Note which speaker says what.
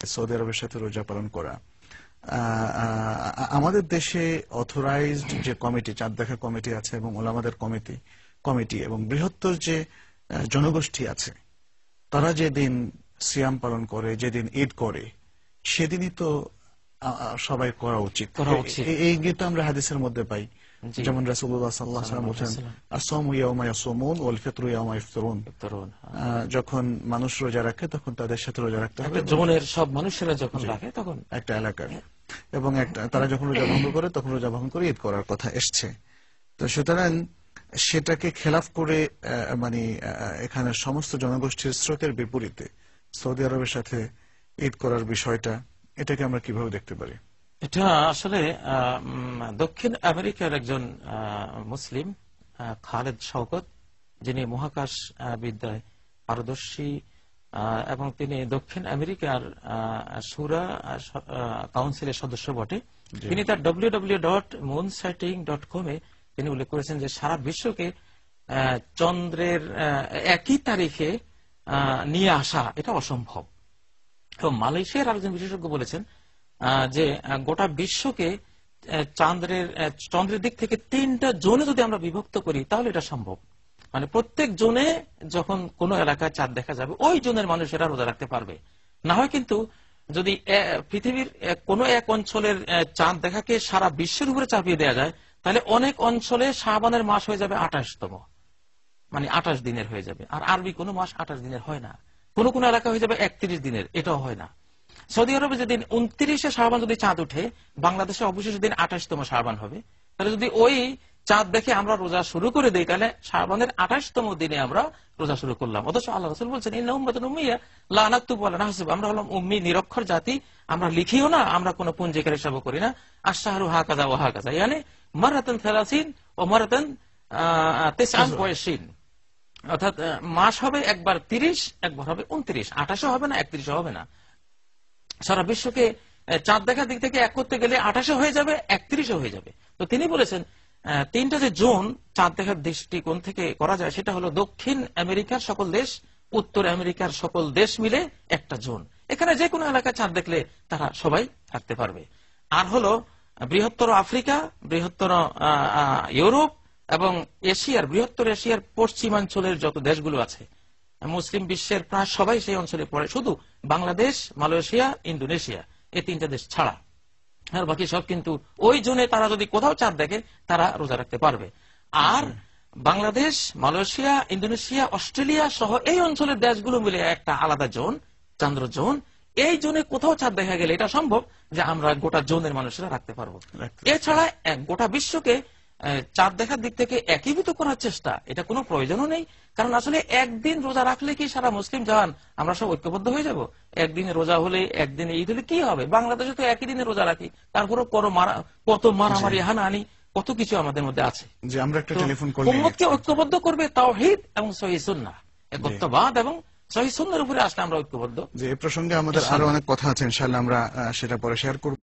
Speaker 1: Saudi আরবের সাথে রোজা পালন করা, আমাদের দেশে অথরাইজড যে কমিটি, চাঁদ দেখা কমিটি আছে এবং ওলামাদের কমিটি এবং বৃহত্তর যে জনগোষ্ঠী আছে, তারা যেদিন সিয়াম পালন করে, যেদিন ঈদ করে, সেদিনই তো সবাই করা উচিত। এই ইঙ্গিত আমরা হাদিসের মধ্যে পাই, যেমন রাসূলুল্লাহ সাল্লাল্লাহু আলাইহি ওয়াসাল্লাম বলেন, আসসামু ইয়াওমা ইয়াসুমুন ওয়াল ফিতরু ইয়াওমা ইফতারুন। যখন মানুষ রোজা রাখে তখন তাদের সাথে রোজা রাখতে হবে।
Speaker 2: জীবনের সব মানুষেরা যখন রাখে তখন
Speaker 1: একটা এলাকার, এবং তারা যখন রোজা ভঙ্গ করে তখন রোজা ভঙ্গ করে ঈদ করার কথা এসছে। তো সুতরাং সেটাকে খেলাফ করে মানে এখানে সমস্ত জনগোষ্ঠীর স্রোতের বিপরীতে সৌদি আরবের সাথে ঈদ করার বিষয়টা, এটাকে আমরা কিভাবে দেখতে পারি?
Speaker 2: এটা আসলে দক্ষিণ আমেরিকার একজন মুসলিম খালেদ শওকত, যিনি মহাকাশ বিদ্যায় পারদর্শী এবং তিনি দক্ষিণ আমেরিকার শুরা কাউন্সিলের সদস্য বটে। তিনি তার www.moonsighting.com এ তিনি উল্লেখ করেছেন যে সারা বিশ্বকে চন্দ্রের একই তারিখে নিয়ে আসা এটা অসম্ভব। এবং মালয়েশিয়ার আরেকজন বিশেষজ্ঞ বলেছেন যে গোটা বিশ্বকে চন্দ্রের দিক থেকে 3টা জোনে যদি আমরা বিভক্ত করি তাহলে এটা সম্ভব। মানে প্রত্যেক জোনে যখন কোন এলাকায় চাঁদ দেখা যাবে ওই জোনের মানুষেরা রোজা রাখতে পারবে। না হয় কিন্তু যদি পৃথিবীর কোন এক অঞ্চলের চাঁদ দেখাকে সারা বিশ্বের উপরে চাপিয়ে দেওয়া যায়, তাহলে অনেক অঞ্চলে শাবানের মাস হয়ে যাবে 28তম, মানে 28 দিনের হয়ে যাবে। আর আরবি কোনো মাস 28 দিনের হয় না। কোন কোন এলাকা হয়ে যাবে 31 দিনের, এটাও হয় না। সৌদি আরবে যেদিন 29শে শাবান যদি চাঁদ উঠে, বাংলাদেশে অবশেষে দিন 28তম শাবান হবে। তাহলে যদি ওই চাঁদ দেখে আমরা রোজা শুরু করে দিই, তাহলে শাবানের 28তম দিনে আমরা রোজা শুরু করলাম। অথচ আল্লাহ রাসূল বলছেন, ইন্না উম্মাতুন উম্মিয়া লা নাকতুবু ওয়া লা নাহসিব, আমরা হলাম উম্মি, নিরক্ষর জাতি, আমরা লিখিও না, আমরা কোনো পঞ্জিকার হিসাব করি না। আশ-শাহরু হাকাযা ওয়া হাকাযা, মানে মারাতান 30 ও মারাতান 29, অর্থাৎ মাস হবে একবার 30, একবার হবে 29, 28 হবে না, 31 হবে না। সারা বিশ্বকে চাঁদ দেখার দিক থেকে এক করতে গেলে 28 হয়ে যাবে, 31 হয়ে যাবে। তো তিনি বলেছেন 3টা যে জোন চাঁদ দেখার দৃষ্টিকোণ থেকে করা যায়, সেটা হলো দক্ষিণ আমেরিকার সকল দেশ, উত্তর আমেরিকার সকল দেশ মিলে একটা জোন। এখানে যে কোনো এলাকায় চাঁদ দেখলে তারা সবাই থাকতে পারবে। আর হলো বৃহত্তর আফ্রিকা, বৃহত্তর ইউরোপ এবং বৃহত্তর এশিয়ার পশ্চিমাঞ্চলের যত দেশগুলো আছে, মুসলিম বিশ্বের প্রায় সবাই সেই অঞ্চলে পড়ে, শুধু বাংলাদেশ, মালয়েশিয়া, ইন্দোনেশিয়া, এই 3টা দেশ ছাড়া। আর বাকি সব কিন্তু ওই জোনে তারা যদি কোথাও চাঁদ দেখে তারা রোজা রাখতে পারবে। আর বাংলাদেশ, মালয়েশিয়া, ইন্দোনেশিয়া, অস্ট্রেলিয়া সহ এই অঞ্চলের দেশগুলো মিলে একটা আলাদা জোন, চন্দ্র জোন। এই জোনে কোথাও চাঁদ দেখা গেলে এটা সম্ভব যে আমরা গোটা জোনের মানুষেরা রাখতে পারবো। এছাড়া গোটা বিশ্বকে চাঁদ দেখার দিক থেকে একীভূত করার চেষ্টা, এটা কোনো প্রয়োজনও নেই। কারণ আসলে একদিন রোজা রাখলে কি সারা মুসলিম জাহান আমরা সব ঐক্যবদ্ধ হয়ে যাব? একদিনে রোজা হলে, একদিনে ঈদ হলে কি হবে? বাংলাদেশে তো একই দিনে রোজা রাখি, তারপরে কত মারামারি, হানাহানি, কত কিছু আমাদের মধ্যে আছে।
Speaker 1: যে আমরা একটা টেলিফোন কল,
Speaker 2: উম্মতকে ঐক্যবদ্ধ করবে তাওহীদ এবং সহিহ সুন্নাহ, একত্ববাদ এবং সহিহ সুন্নাহর উপরে আসলে আমরা ঐক্যবদ্ধ।
Speaker 1: যে এই প্রসঙ্গে আমাদের আরো অনেক কথা আছে, ইনশাআল্লাহ আমরা সেটা পরে শেয়ার করব।